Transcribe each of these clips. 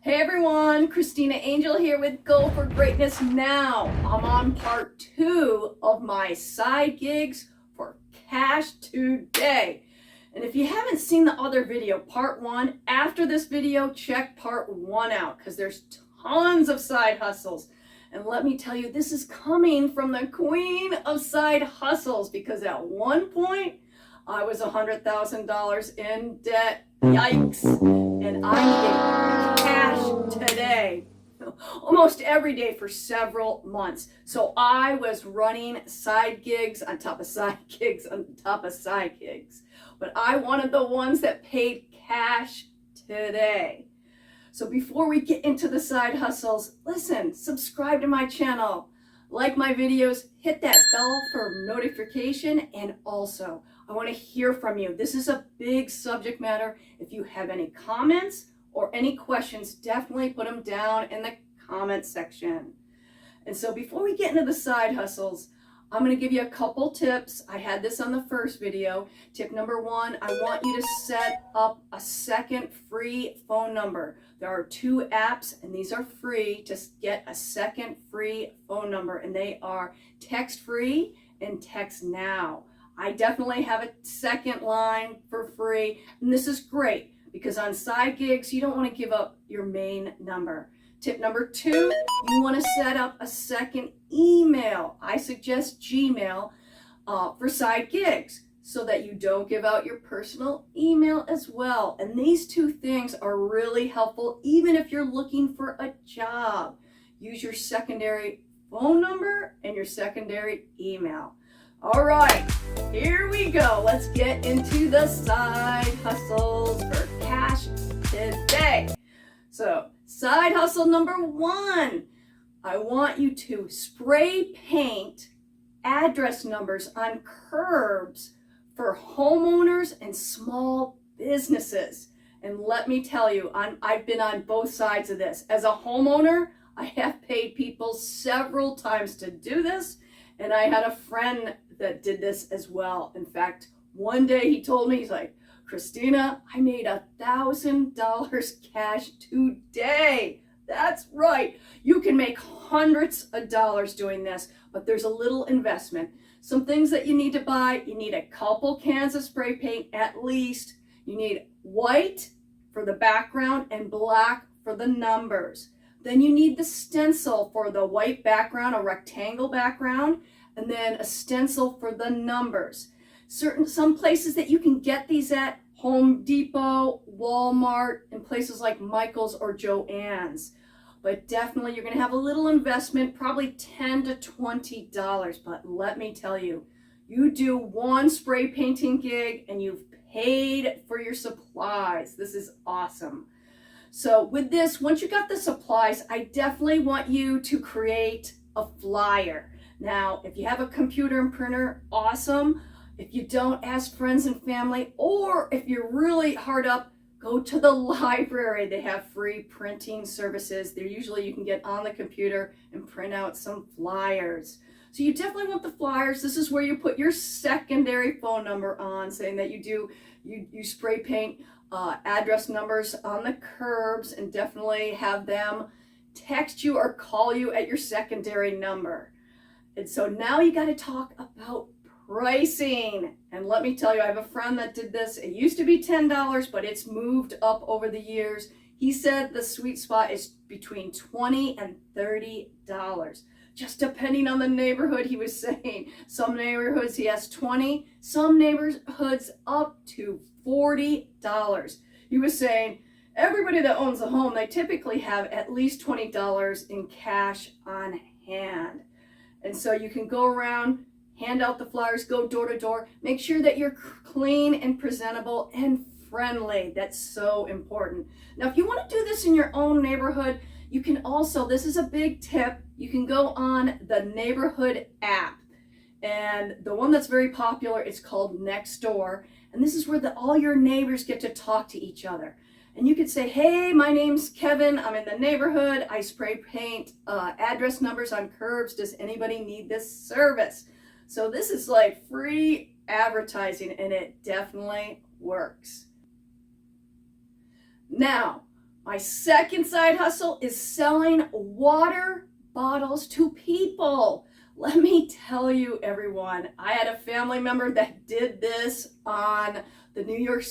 Hey everyone, Christina Angel here with Go for Greatness Now. I'm on part 2 of my side gigs for cash today. And if you haven't seen the other video, part 1, after this video, check part 1 out because there's tons of side hustles. And let me tell you, this is coming from the queen of side hustles because at one point, I was $100,000 in debt. Yikes. And I needed cash today, almost every day for several months. So I was running side gigs on top of side gigs on top of side gigs. But I wanted the ones that paid cash today. So before we get into the side hustles, listen, subscribe to my channel, like my videos, hit that bell for notification, and also I want to hear from you. This is a big subject matter. If you have any comments or any questions, definitely put them down in the comment section. And so before we get into the side hustles, I'm going to give you a couple tips. I had this on the first video. Tip number 1, I want you to set up a second free phone number. There are 2 apps, and these are free to get a second free phone number, and they are Text Free and Text Now. I definitely have a second line for free, and this is great because on side gigs, you don't want to give up your main number. Tip number 2, you want to set up a second email. I suggest Gmail for side gigs so that you don't give out your personal email as well. And these 2 things are really helpful even if you're looking for a job. Use your secondary phone number and your secondary email. All right, here we go. Let's get into the side hustles for cash today. So, side hustle number 1, I want you to spray paint address numbers on curbs for homeowners and small businesses. And let me tell you, I've been on both sides of this. As a homeowner, I have paid people several times to do this, and I had a friend that did this as well. In fact, one day he told me, he's like, Christina, I made $1,000 cash today. That's right. You can make hundreds of dollars doing this, but there's a little investment. Some things that you need to buy, you need a couple cans of spray paint at least. You need white for the background and black for the numbers. Then you need the stencil for the white background, a rectangle background, and then a stencil for the numbers. Some places that you can get these at: Home Depot, Walmart, and places like Michael's or Joann's. But definitely you're going to have a little investment, probably $10 to $20. But let me tell you, you do one spray painting gig and you've paid for your supplies. This is awesome. So with this, once you got the supplies, I definitely want you to create a flyer. Now, if you have a computer and printer, awesome. If you don't, ask friends and family, or if you're really hard up, go to the library. They have free printing services. They're usually you can get on the computer and print out some flyers. So you definitely want the flyers. This is where you put your secondary phone number on, saying that you spray paint address numbers on the curbs, and definitely have them text you or call you at your secondary number. And so now you got to talk about pricing. And let me tell you, I have a friend that did this. It used to be $10, but it's moved up over the years. He said the sweet spot is between $20 and $30, just depending on the neighborhood. He was saying some neighborhoods he has $20, some neighborhoods up to $40. He was saying everybody that owns a home, they typically have at least $20 in cash on hand. And so you can go around, hand out the flyers, go door to door. Make sure that you're clean and presentable and friendly. That's so important. Now, if you want to do this in your own neighborhood, you can also, this is a big tip, you can go on the neighborhood app. And the one that's very popular is called Nextdoor. And this is where all your neighbors get to talk to each other. And you could say, hey, my name's Kevin. I'm in the neighborhood. I spray paint address numbers on curbs. Does anybody need this service? So this is like free advertising, and it definitely works. Now, My second side hustle is selling water bottles to people. Let me tell you, everyone, I had a family member that did this on the New York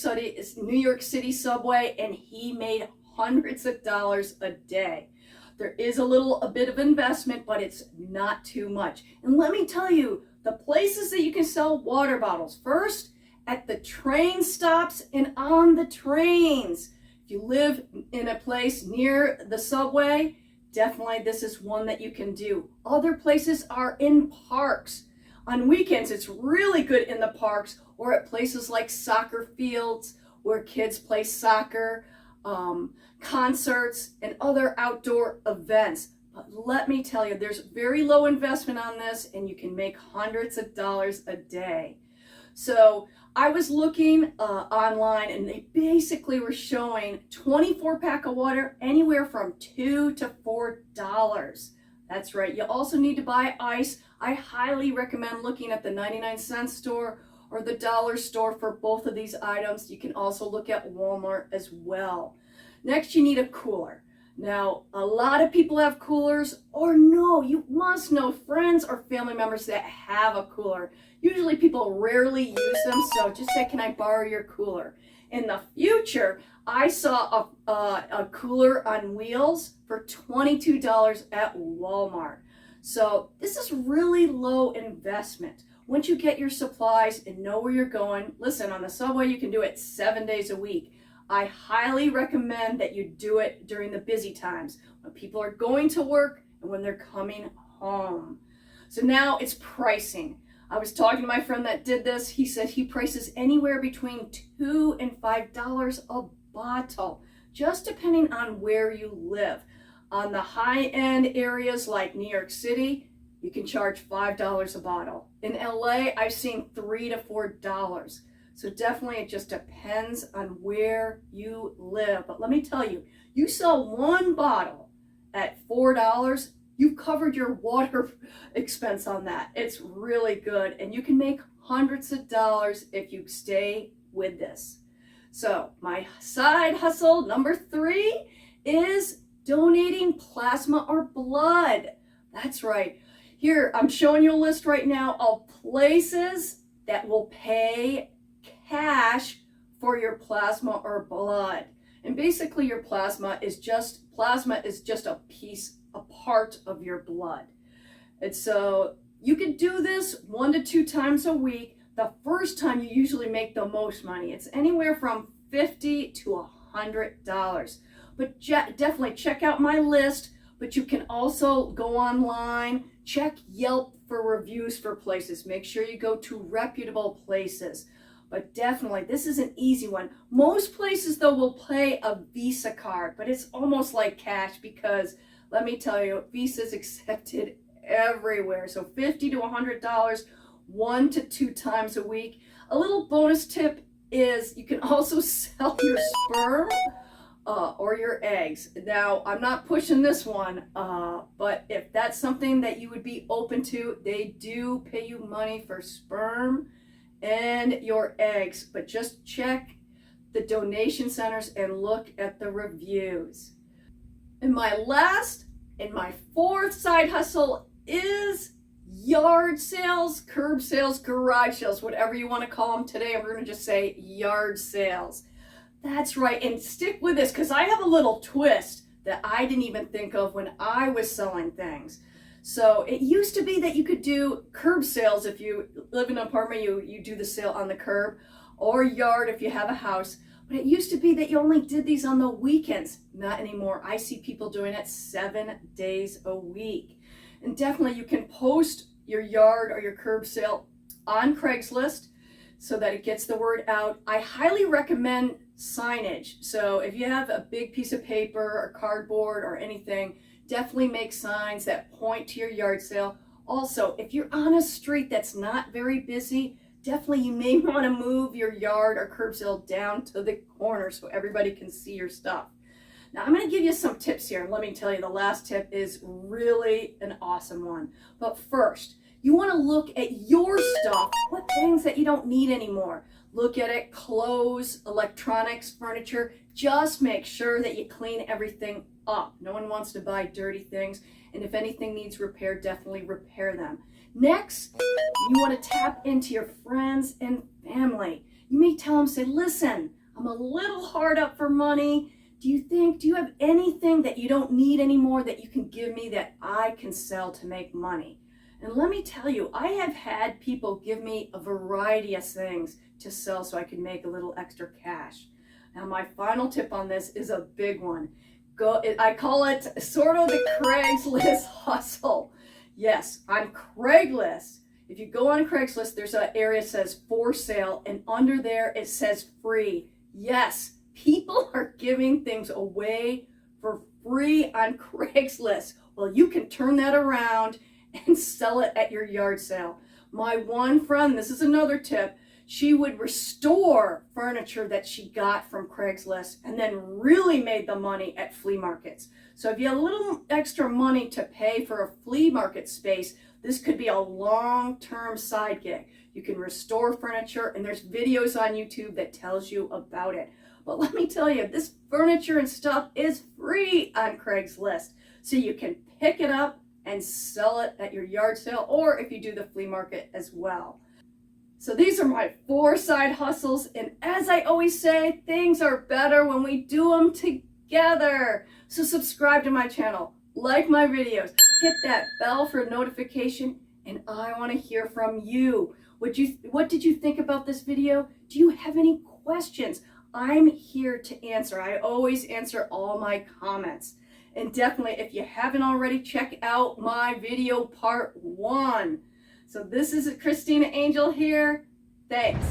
City subway, and he made hundreds of dollars a day. There is a bit of investment, but it's not too much. And let me tell you, the places that you can sell water bottles. First, at the train stops and on the trains. If you live in a place near the subway, definitely this is one that you can do. Other places are in parks. On weekends, it's really good in the parks or at places like soccer fields where kids play soccer, concerts, and other outdoor events. But let me tell you, there's very low investment on this, and you can make hundreds of dollars a day. So I was looking online, and they basically were showing 24-pack of water anywhere from $2 to $4. That's right. You also need to buy ice. I highly recommend looking at the 99-cent store or the dollar store for both of these items. You can also look at Walmart as well. Next, you need a cooler. Now, a lot of people have coolers, or no, you must know friends or family members that have a cooler. Usually people rarely use them, so just say, can I borrow your cooler? In the future, I saw a cooler on wheels for $22 at Walmart. So this is really low investment. Once you get your supplies and know where you're going, listen, on the subway you can do it 7 days a week. I highly recommend that you do it during the busy times, when people are going to work and when they're coming home. So now it's pricing. I was talking to my friend that did this. He said he prices anywhere between $2 and $5 a bottle, just depending on where you live. On the high-end areas like New York City, you can charge $5 a bottle. In LA, I've seen $3 to $4. So definitely it just depends on where you live. But let me tell you, you sell one bottle at $4, you've covered your water expense on that. It's really good, and you can make hundreds of dollars if you stay with this. So my side hustle number 3 is donating plasma or blood. That's right. Here, I'm showing you a list right now of places that will pay cash for your plasma or blood. And basically your plasma is just a part of your blood. And so you can do this 1 to 2 times a week. The first time you usually make the most money. It's anywhere from $50 to $100. But definitely check out my list, but you can also go online, check Yelp for reviews for places. Make sure you go to reputable places. But definitely, this is an easy one. Most places, though, will pay a Visa card, but it's almost like cash because, let me tell you, Visa is accepted everywhere. So $50 to $100, 1 to 2 times a week. A little bonus tip is you can also sell your sperm or your eggs. Now, I'm not pushing this one, but if that's something that you would be open to, they do pay you money for sperm and your eggs, but just check the donation centers and look at the reviews. And my 4th side hustle is yard sales, curb sales, garage sales, whatever you want to call them. Today we're going to just say yard sales. That's right, and stick with this because I have a little twist that I didn't even think of when I was selling things. So it used to be that you could do curb sales if you live in an apartment, you do the sale on the curb, or yard if you have a house. But it used to be that you only did these on the weekends. Not anymore. I see people doing it 7 days a week. And definitely you can post your yard or your curb sale on Craigslist so that it gets the word out. I highly recommend signage. So if you have a big piece of paper or cardboard or anything, definitely make signs that point to your yard sale. Also, if you're on a street that's not very busy, definitely you may want to move your yard or curb sale down to the corner so everybody can see your stuff. Now, I'm going to give you some tips here. And let me tell you, the last tip is really an awesome one. But first, you want to look at your stuff, what things that you don't need anymore. Look at it, clothes, electronics, furniture. Just make sure that you clean everything up. No one wants to buy dirty things, and if anything needs repair, definitely repair them. Next, you want to tap into your friends and family. You may tell them, say, listen, I'm a little hard up for money. Do you have anything that you don't need anymore that you can give me that I can sell to make money? And let me tell you, I have had people give me a variety of things to sell so I can make a little extra cash. Now, my final tip on this is a big one. I call it sort of the Craigslist hustle. Yes, on Craigslist, if you go on Craigslist, there's an area that says for sale, and under there it says free. Yes, people are giving things away for free on Craigslist. Well, you can turn that around and sell it at your yard sale. My one friend, this is another tip, she would restore furniture that she got from Craigslist and then really made the money at flea markets. So if you have a little extra money to pay for a flea market space, this could be a long-term side gig. You can restore furniture, and there's videos on YouTube that tells you about it. But let me tell you, this furniture and stuff is free on Craigslist. So you can pick it up and sell it at your yard sale, or if you do the flea market as well. So these are my 4 side hustles, and as I always say, things are better when we do them together. So subscribe to my channel, like my videos, hit that bell for notification, and I want to hear from you. What did you think about this video? Do you have any questions? I'm here to answer. I always answer all my comments. And definitely, if you haven't already, check out my video part 1. So this is Christina Angel here. Thanks.